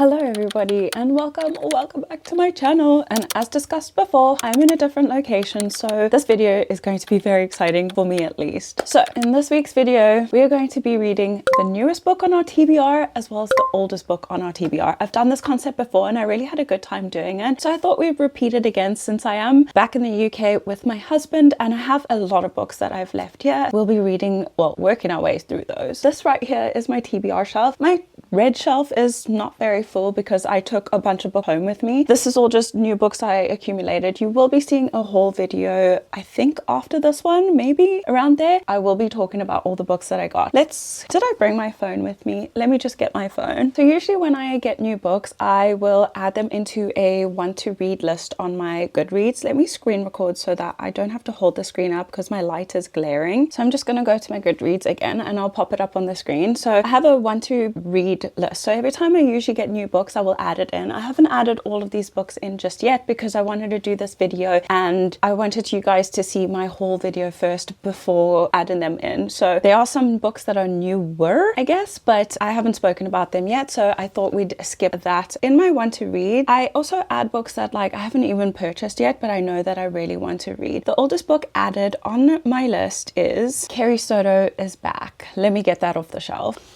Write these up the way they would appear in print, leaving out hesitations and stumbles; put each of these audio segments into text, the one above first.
Hello everybody and welcome back to my channel. And as discussed before, I'm in a different location, so this video is going to be very exciting for me at least. So in this week's video, we are going to be reading the newest book on our TBR as well as the oldest book on our TBR. I've done this concept before and I really had a good time doing it, so I thought we'd repeat it again since I am back in the UK with my husband and I have a lot of books that I've left here. We'll be reading, well, working our ways through those. This right here is my TBR shelf. My red shelf is not very full because I took a bunch of books home with me. This is all just new books I accumulated. You will be seeing a haul video, I think after this one, maybe around there. I will be talking about all the books that I got. Did I bring my phone with me? Let me just get my phone. So usually when I get new books, I will add them into a want to read list on my Goodreads. Let me screen record so that I don't have to hold the screen up because my light is glaring. So I'm just gonna go to my Goodreads again and I'll pop it up on the screen. So I have a want to read list. So every time I usually get new books, I will add it in. I haven't added all of these books in just yet because I wanted to do this video and I wanted you guys to see my haul video first before adding them in. So there are some books that are newer, I guess, but I haven't spoken about them yet, so I thought we'd skip that. In my want to read, I also add books that I haven't even purchased yet, but I know that I really want to read. The oldest book added on my list is Carrie Soto is Back. Let me get that off the shelf.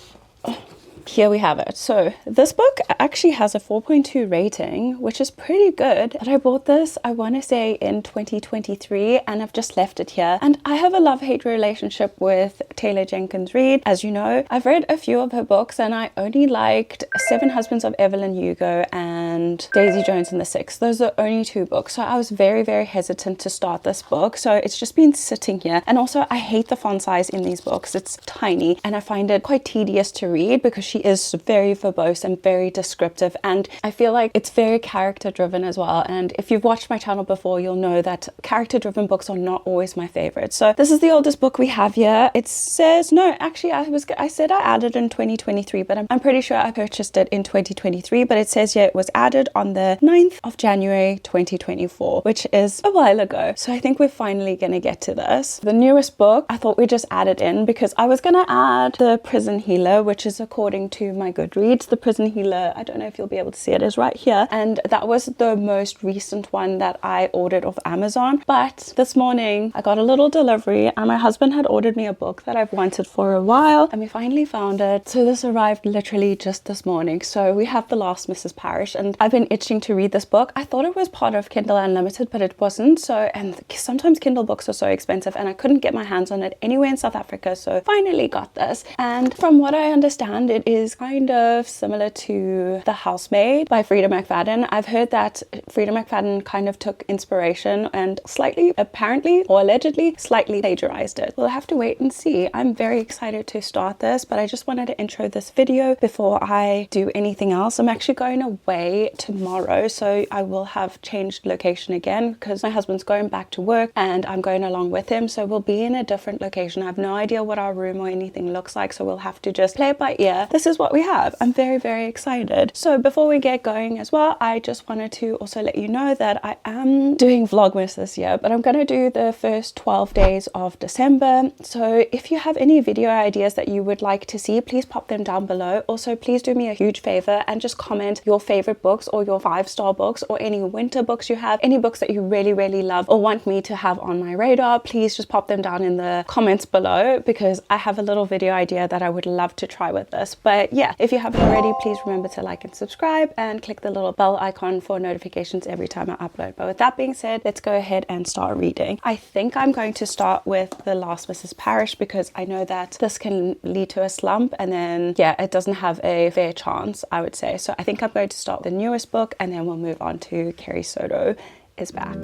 Here we have it. So this book actually has a 4.2 rating, which is pretty good. But I bought this, I want to say in 2023, and I've just left it here. And I have a love-hate relationship with Taylor Jenkins Reid. As you know, I've read a few of her books and I only liked Seven Husbands of Evelyn Hugo and Daisy Jones and the Six. Those are only two books. So I was very, very hesitant to start this book. So it's just been sitting here. And also I hate the font size in these books. It's tiny and I find it quite tedious to read because she is very verbose and very descriptive, and I feel like it's very character driven as well. And if you've watched my channel before, you'll know that character driven books are not always my favorite. So this is the oldest book we have here. It says, no, actually I said I added in 2023, but I'm pretty sure I purchased it in 2023, but it says here it was added on the 9th of January 2024, which is a while ago. So I think we're finally gonna get to this. The newest book, I thought we'd just add it in because I was gonna add The Prison Healer, which is according to my Goodreads. The Prison Healer, I don't know if you'll be able to see it, is right here, and that was the most recent one that I ordered off Amazon. But this morning I got a little delivery and my husband had ordered me a book that I've wanted for a while and we finally found it. So this arrived literally just this morning. So we have The Last Mrs. Parrish and I've been itching to read this book. I thought it was part of Kindle Unlimited, but it wasn't. So, and sometimes Kindle books are so expensive and I couldn't get my hands on it anywhere in South Africa, so finally got this. And from what I understand, it is kind of similar to The Housemaid by Frida McFadden. I've heard that Frida McFadden kind of took inspiration and slightly, apparently or allegedly, slightly plagiarized it. We'll have to wait and see. I'm very excited to start this, but I just wanted to intro this video before I do anything else. I'm actually going away tomorrow, so I will have changed location again because my husband's going back to work and I'm going along with him, so we'll be in a different location. I have no idea what our room or anything looks like, so we'll have to just play it by ear. This is what we have. I'm very, very excited. So before we get going as well, I just wanted to also let you know that I am doing Vlogmas this year, but I'm going to do the first 12 days of December. So if you have any video ideas that you would like to see, please pop them down below. Also, please do me a huge favor and just comment your favorite books or your 5-star books or any winter books you have, any books that you really, really love or want me to have on my radar. Please just pop them down in the comments below because I have a little video idea that I would love to try with this. But yeah, if you haven't already, please remember to like and subscribe and click the little bell icon for notifications every time I upload. But with that being said, let's go ahead and start reading. I think I'm going to start with The Last Mrs. Parrish because I know that this can lead to a slump and then yeah, it doesn't have a fair chance, I would say. So I think I'm going to start with the newest book and then we'll move on to Carrie Soto is Back.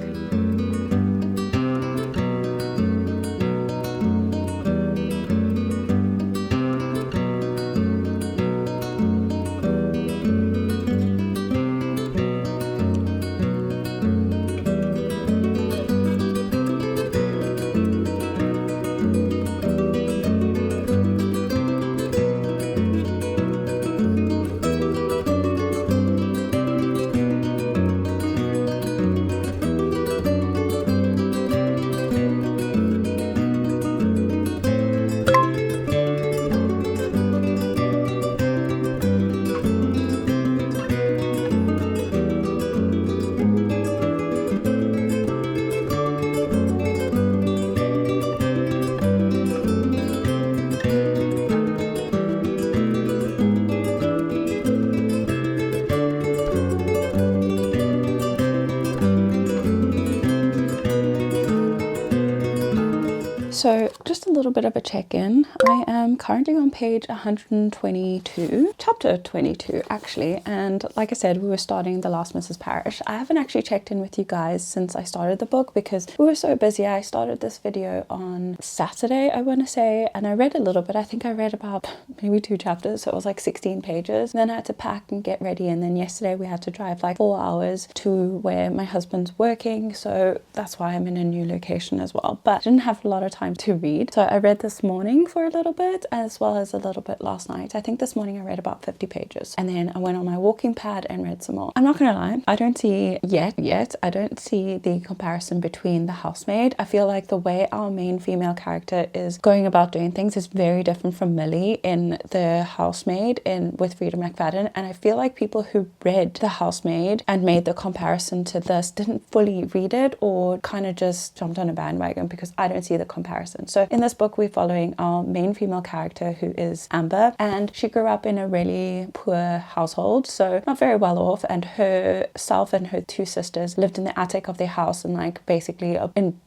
So just a little bit of a check-in. I am currently on page 122, chapter 22 actually, and like I said, we were starting The Last Mrs. Parrish. I haven't actually checked in with you guys since I started the book because we were so busy. I started this video on Saturday, I want to say, and I read a little bit. I think I read about maybe 2 chapters, so it was like 16 pages. And then I had to pack and get ready, and then yesterday we had to drive like 4 hours to where my husband's working, so that's why I'm in a new location as well. But I didn't have a lot of time to read, so I read this morning for a little bit as well as a little bit last night. I think this morning I read about 50 pages, and then I went on my walking pad and read some more. I'm not gonna lie, I don't see yet I don't see the comparison between The Housemaid. I feel like the way our main female character is going about doing things is very different from Millie in The Housemaid with Frida McFadden, and I feel like people who read The Housemaid and made the comparison to this didn't fully read it or kind of just jumped on a bandwagon, because I don't see the comparison. So in this book we're following our main female character, who is Amber, and she grew up in a really poor household, so not very well off, and herself and her 2 sisters lived in the attic of their house and like basically in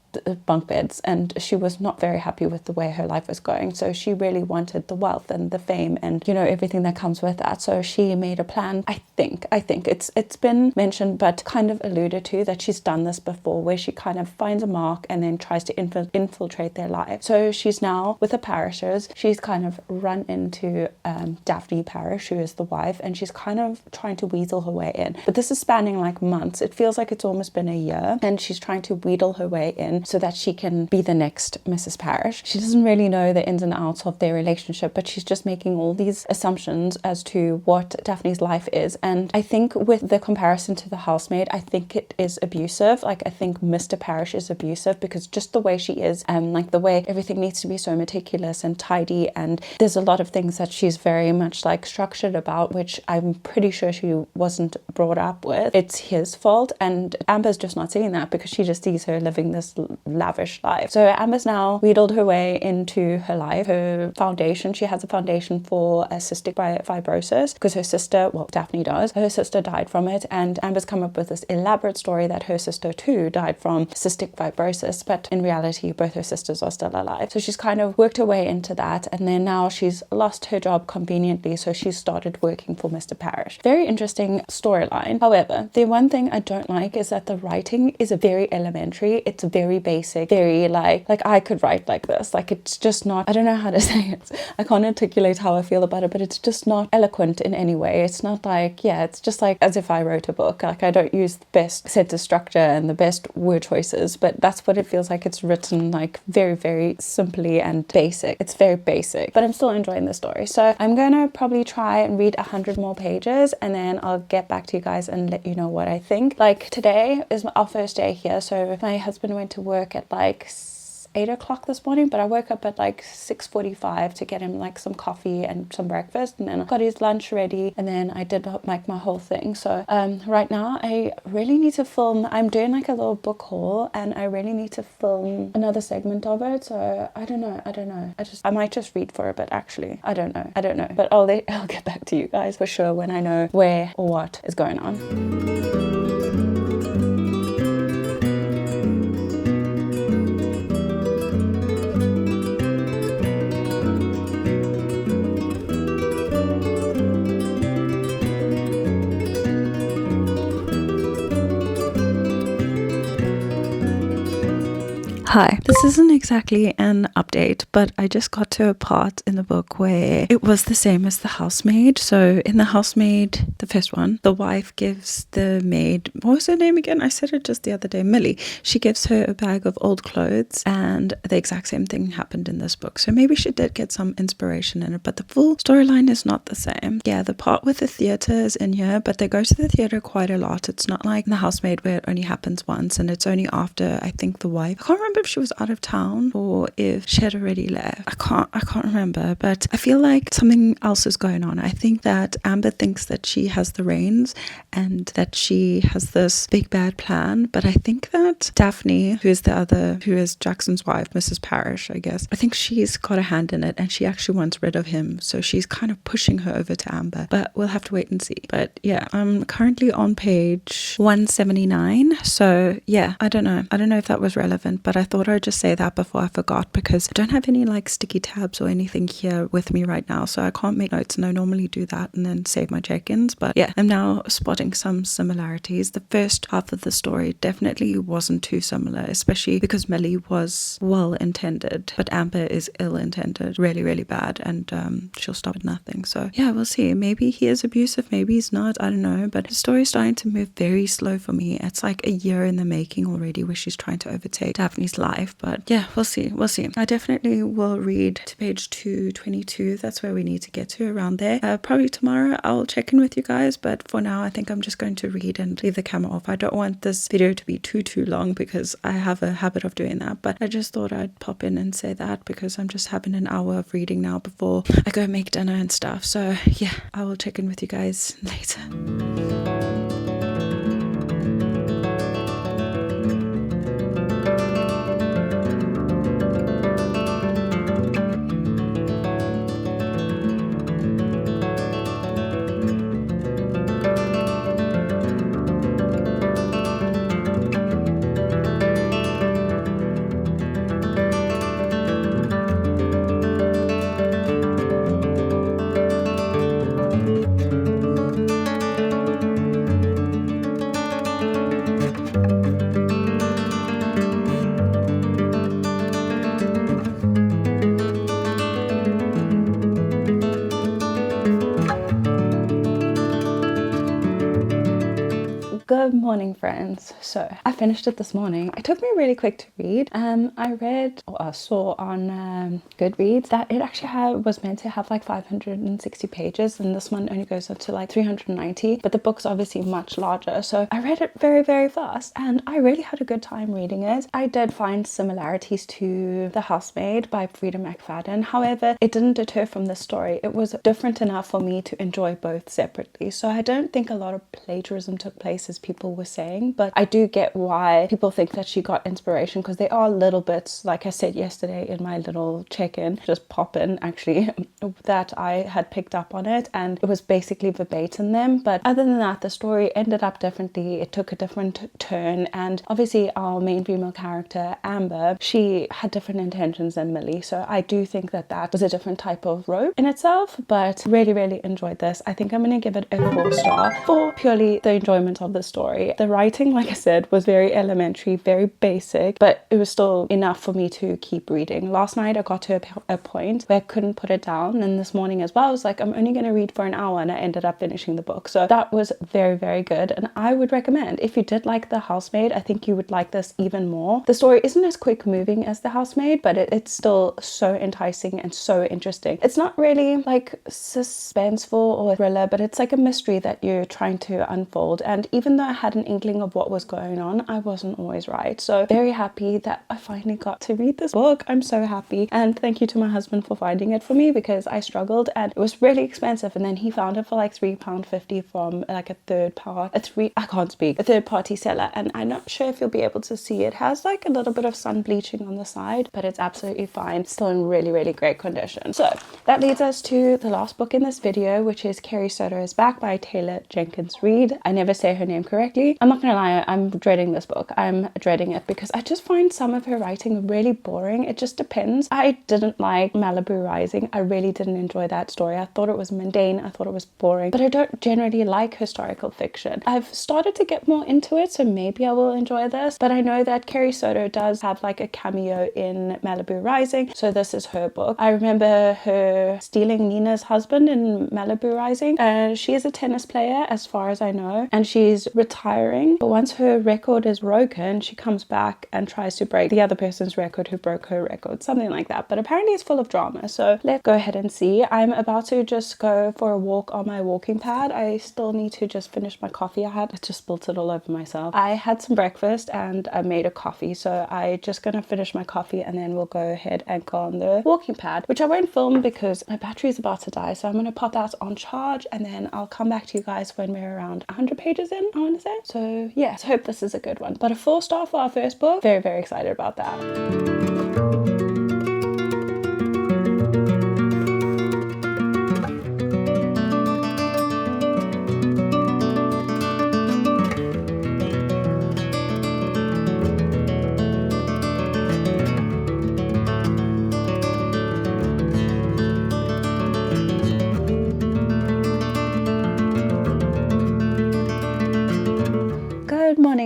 bunk beds, and she was not very happy with the way her life was going. So she really wanted the wealth and the fame and, you know, everything that comes with that. So she made a plan. I think it's been mentioned but kind of alluded to that she's done this before, where she kind of finds a mark and then tries to infiltrate their life. So she's now with the Parrishers. She's kind of run into Daphne Parrish, who is the wife, and she's kind of trying to weasel her way in. But this is spanning like months. It feels like it's almost been a year, and she's trying to wheedle her way in so that she can be the next Mrs. Parrish. She doesn't really know the ins and outs of their relationship, but she's just making all these assumptions as to what Daphne's life is. And I think with the comparison to The Housemaid, I think it is abusive. Like, I think Mr. Parrish is abusive because just the way she is, like the way everything needs to be so meticulous and tidy, and there's a lot of things that she's very much like structured about, which I'm pretty sure she wasn't brought up with. It's his fault, and Amber's just not seeing that because she just sees her living this lavish life. So Amber's now wheedled her way into her life. Her foundation, she has a foundation for cystic fibrosis because her sister, well, Daphne does, her sister died from it, and Amber's come up with this elaborate story that her sister too died from cystic fibrosis, but in reality both her sisters are still alive. So she's kind of worked her way into that, and then now she's lost her job conveniently, so she's started working for Mr. Parrish. Very interesting storyline. However, the one thing I don't like is that the writing is very elementary. It's very basic, very like I could write like this. Like, it's just not, I don't know how to say it. I can't articulate how I feel about it, but it's just not eloquent in any way. It's not like, yeah, it's just like as if I wrote a book. Like, I don't use the best sentence structure and the best word choices, but that's what it feels like. It's written like very, very simply and basic. It's very basic, but I'm still enjoying the story. So I'm gonna probably try and read 100 more pages, and then I'll get back to you guys and let you know what I think. Like, today is our first day here, so my husband went to work at like 8 o'clock this morning, but I woke up at like 6:45 to get him like some coffee and some breakfast, and then I got his lunch ready, and then I did like my whole thing. So right now I really need to film. I'm doing like a little book haul, and I really need to film another segment of it. So I don't know. I might just read for a bit, actually. I don't know, but I'll get back to you guys for sure when I know where or what is going on. Hi, this isn't exactly an update, but I just got to a part in the book where it was the same as The Housemaid. So in The Housemaid, the first one, the wife gives the maid, what was her name again? I said it just the other day, Millie. She gives her a bag of old clothes, and the exact same thing happened in this book. So maybe she did get some inspiration in it, but the full storyline is not the same. Yeah, the part with the theatre is in here, but they go to the theatre quite a lot. It's not like in The Housemaid where it only happens once, and it's only after, I think, the wife, I can't remember if she was out of town or if she had already left. I can't remember, but I feel like something else is going on. I think that Amber thinks that she has the reins and that she has this big bad plan, but I think that Daphne, who is Jackson's wife, Mrs. Parrish, I guess, I think she's got a hand in it, and she actually wants rid of him, so she's kind of pushing her over to Amber, but we'll have to wait and see. But yeah, I'm currently on page 179, so yeah, I don't know if that was relevant, but I thought I'd just say that before I forgot, because I don't have any like sticky tabs or anything here with me right now, so I can't make notes, and I normally do that and then save my check-ins. But yeah, I'm now spotting some similarities. The first half of the story definitely wasn't too similar, especially because Millie was well intended, but Amber is ill intended, really, really bad, and she'll stop at nothing. So yeah, we'll see. Maybe he is abusive, maybe he's not, I don't know, but the story's starting to move very slow for me. It's like a year in the making already where she's trying to overtake Daphne's life. But yeah, we'll see. I definitely will read to page 222. That's where we need to get to, around there. Probably tomorrow I'll check in with you guys, but for now I think I'm just going to read and leave the camera off. I don't want this video to be too long because I have a habit of doing that, but I just thought I'd pop in and say that because I'm just having an hour of reading now before I go make dinner and stuff. So yeah, I will check in with you guys later. Good morning, friends. So I finished it this morning. It took me really quick to read. I read or I saw on Goodreads that it actually was meant to have like 560 pages, and this one only goes up to like 390, but the book's obviously much larger. So I read it very, very fast, and I really had a good time reading it. I did find similarities to The Housemaid by Frida McFadden. However, it didn't deter from the story. It was different enough for me to enjoy both separately. So I don't think a lot of plagiarism took place as people were saying, but I do get why people think that she got inspiration, because there are little bits, like I said yesterday in my little check-in, just pop in actually, that I had picked up on it, and it was basically verbatim them. But other than that, the story ended up differently. It took a different turn, and obviously our main female character, Amber, she had different intentions than Millie, so I do think that that was a different type of rope in itself. But really, really enjoyed this. I think I'm going to give it a 4-star for purely the enjoyment of the story. The writing, like I said, was very elementary, very basic, but it was still enough for me to keep reading. Last night I got to a point where I couldn't put it down, and this morning as well I was like, I'm only going to read for an hour, and I ended up finishing the book. So that was very, very good, and I would recommend, if you did like The Housemaid, I think you would like this even more. The story isn't as quick moving as The Housemaid, but it's still so enticing and so interesting. It's not really like suspenseful or thriller, but it's like a mystery that you're trying to unfold. And even though I had an inkling of what was going on, I wasn't always right. So very happy that I finally got to read this book. I'm so happy, and thank you to my husband for finding it for me, because I struggled and it was really expensive, and then he found it for like £3.50 from like a third party seller, and I'm not sure if you'll be able to see. It has like a little bit of sun bleaching on the side, but it's absolutely fine, still in really, really great condition. So that leads us to the last book in this video, which is Carrie Soto is Back by Taylor Jenkins Reid. I never say her name correctly. I'm not gonna lie, I'm dreading this book. I'm dreading it because I just find some of her writing really boring. It just depends. I didn't like Malibu Rising. I really didn't enjoy that story. I thought it was mundane. I thought it was boring, but I don't generally like historical fiction. I've started to get more into it, so maybe I will enjoy this, but I know that Carrie Soto does have like a cameo in Malibu Rising, so this is her book. I remember her stealing Nina's husband in Malibu Rising. She is a tennis player as far as I know, and she's retiring, but once her record is broken, she comes back and tries to break the other person's record who broke her record, something like that. But apparently it's full of drama, so let's go ahead and see. I'm about to just go for a walk on my walking pad. I still need to just finish my coffee. I just spilled it all over myself. I had some breakfast and I made a coffee, so I just gonna finish my coffee and then we'll go ahead and go on the walking pad, which I won't film because my battery is about to die. So I'm gonna pop that on charge, and then I'll come back to you guys when we're around 100 pages in, I want to say. So yeah, I hope this is a good one. But a 4-star for our first book. Very, very excited about that.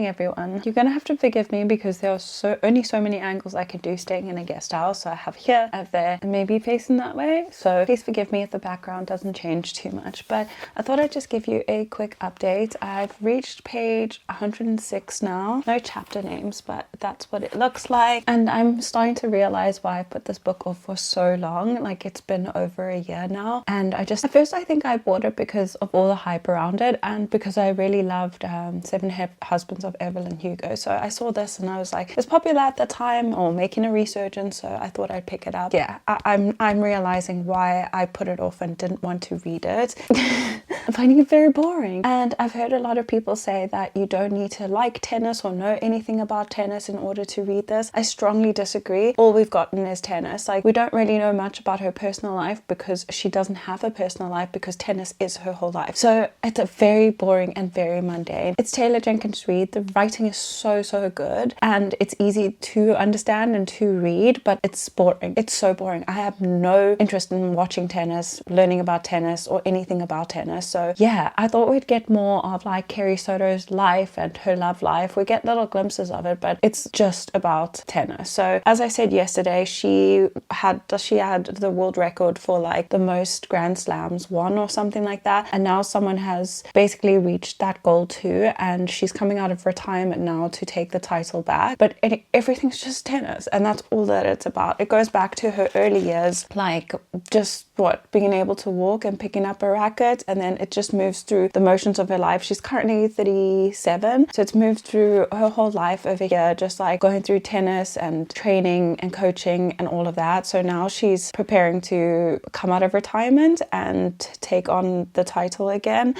morning, everyone. You're gonna have to forgive me because there are only so many angles I can do staying in a guest house. So I have here, I have there, and maybe facing that way. So please forgive me if the background doesn't change too much. But I thought I'd just give you a quick update. I've reached page 106 now. No chapter names, but that's what it looks like. And I'm starting to realize why I put this book off for so long. Like, it's been over a year now. And at first I think I bought it because of all the hype around it and because I really loved Seven Husbands of Evelyn Hugo. So I saw this and I was like, it's popular at the time or making a resurgence, so I thought I'd pick it up. Yeah, I'm realizing why I put it off and didn't want to read it. I'm finding it very boring. And I've heard a lot of people say that you don't need to like tennis or know anything about tennis in order to read this. I strongly disagree. All we've gotten is tennis. Like, we don't really know much about her personal life because she doesn't have a personal life because tennis is her whole life. So it's a very boring and very mundane. It's Taylor Jenkins Reid. The writing is so good and it's easy to understand and to read, but it's boring. It's so boring. I have no interest in watching tennis, learning about tennis or anything about tennis. So yeah, I thought we'd get more of like Carrie Soto's life and her love life. We get little glimpses of it, but it's just about tennis. So as I said yesterday, she had the world record for like the most Grand Slams won or something like that, and now someone has basically reached that goal too, and she's coming out of retirement now to take the title back. But everything's just tennis, and that's all that it's about. It goes back to her early years, like just being able to walk and picking up a racket, and then it just moves through the motions of her life. She's currently 37, so it's moved through her whole life over here, just like going through tennis and training and coaching and all of that. So now she's preparing to come out of retirement and take on the title again.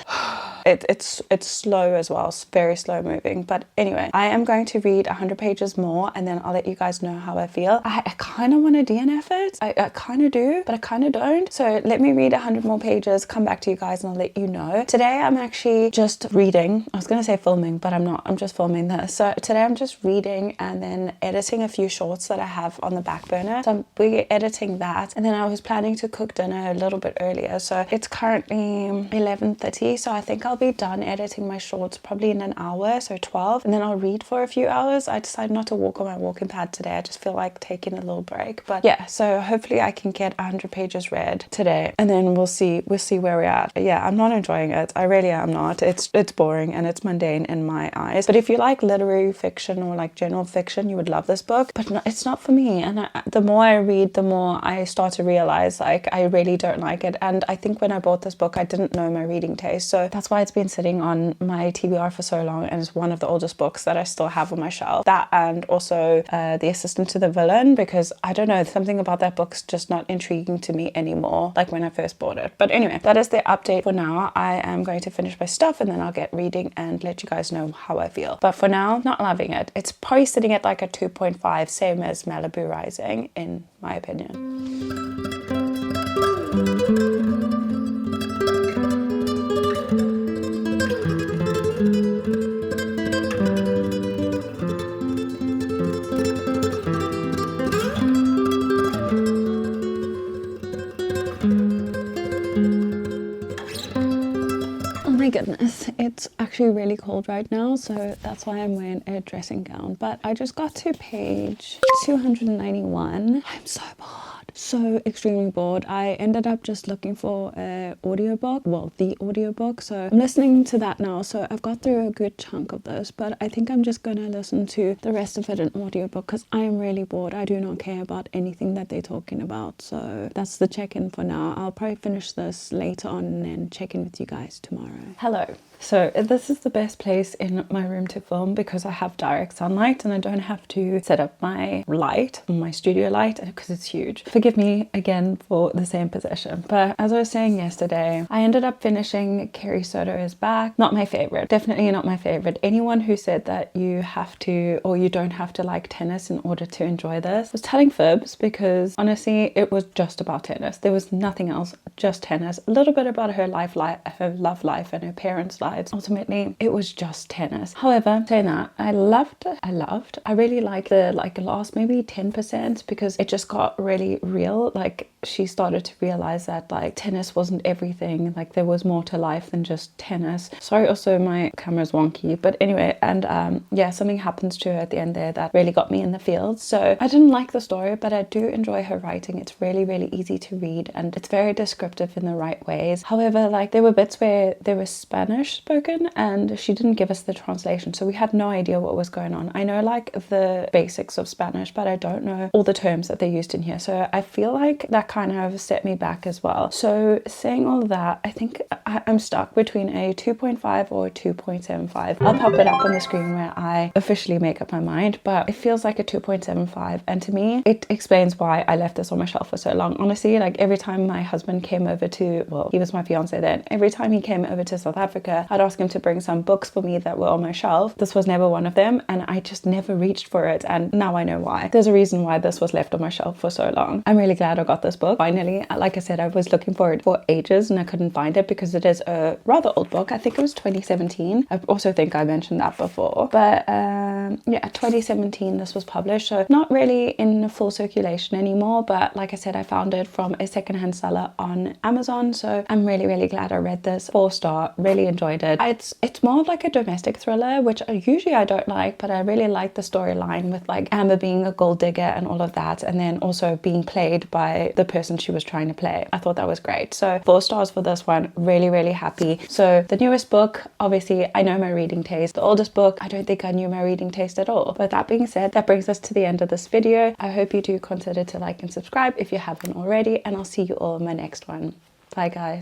It's slow as well. It's very slow moving. But anyway, I am going to read 100 pages more and then I'll let you guys know how I feel. I kind of want to DNF it. I kind of do, but I kind of don't. So let me read 100 more pages, come back to you guys and I'll let you know. Today I'm actually just reading. I was going to say filming, but I'm not. I'm just filming this. So today I'm just reading and then editing a few shorts that I have on the back burner. So we're editing that. And then I was planning to cook dinner a little bit earlier. So it's currently 11:30. So I think I'll be done editing my shorts probably in an hour, so 12, and then I'll read for a few hours. I decided not to walk on my walking pad today. I just feel like taking a little break. But yeah, so hopefully I can get 100 pages read today and then we'll see where we're at. Yeah, I'm not enjoying it. I really am not. It's boring and it's mundane in my eyes. But if you like literary fiction or like general fiction, you would love this book, but no, it's not for me. And the more I read, the more I start to realize like I really don't like it. And I think when I bought this book, I didn't know my reading taste. So that's why it's been sitting on my TBR for so long, and it's one of the oldest books that I still have on my shelf. That and also The Assistant to the Villain, because I don't know, something about that book's just not intriguing to me anymore like when I first bought it. But anyway, that is the update for now. I am going to finish my stuff and then I'll get reading and let you guys know how I feel. But for now, not loving it. It's probably sitting at like a 2.5, same as Malibu Rising in my opinion. My goodness, it's actually really cold right now, so that's why I'm wearing a dressing gown. But I just got to page 291. I'm so bored. So extremely bored. I ended up just looking for an audiobook, well, the audiobook. So I'm listening to that now. So I've got through a good chunk of this, but I think I'm just going to listen to the rest of it in audiobook because I am really bored. I do not care about anything that they're talking about. So that's the check-in for now. I'll probably finish this later on and then check in with you guys tomorrow. Hello. So this is the best place in my room to film because I have direct sunlight and I don't have to set up my light, my studio light, because it's huge. Forgive me again for the same position. But as I was saying yesterday, I ended up finishing Carrie Soto Is Back. Not my favorite. Definitely not my favorite. Anyone who said that you have to or you don't have to like tennis in order to enjoy this was telling fibs, because honestly, it was just about tennis. There was nothing else, just tennis. A little bit about her love life and her parents' lives. Ultimately, it was just tennis. However, saying that, I really liked the last maybe 10% because it just got really real. Like she started to realize that like tennis wasn't everything, like there was more to life than just tennis. Sorry, also my camera's wonky, but anyway, and yeah, something happens to her at the end there that really got me in the field. So I didn't like the story, but I do enjoy her writing. It's really, really easy to read and it's very descriptive in the right ways. However, like there were bits where there was Spanish spoken and she didn't give us the translation, so we had no idea what was going on. I know like the basics of Spanish, but I don't know all the terms that they used in here, so I feel like that kind of set me back as well. So saying all of that, I think I'm stuck between a 2.5 or a 2.75. I'll pop it up on the screen where I officially make up my mind, but it feels like a 2.75, and to me it explains why I left this on my shelf for so long. Honestly, like every time my husband came over to, well, he was my fiance then, every time he came over to South Africa, I'd ask him to bring some books for me that were on my shelf. This was never one of them, and I just never reached for it, and now I know why. There's a reason why this was left on my shelf for so long. I'm really glad I got this book finally. Like I said, I was looking for it for ages and I couldn't find it because it is a rather old book. I think it was 2017. I also think I mentioned that before, but yeah, 2017 this was published, so not really in full circulation anymore, but like I said, I found it from a secondhand seller on Amazon, so I'm really, really glad I read this. 4-star, really enjoyed it. It's more of like a domestic thriller, which usually I don't like, but I really like the storyline with like Amber being a gold digger and all of that, and then also being played by the person she was trying to play. I thought that was great. So 4 stars for this one. Really, really happy. So the newest book, obviously I know my reading taste. The oldest book, I don't think I knew my reading taste at all. But that being said, that brings us to the end of this video. I hope you do consider to like and subscribe if you haven't already, and I'll see you all in my next one. Bye guys.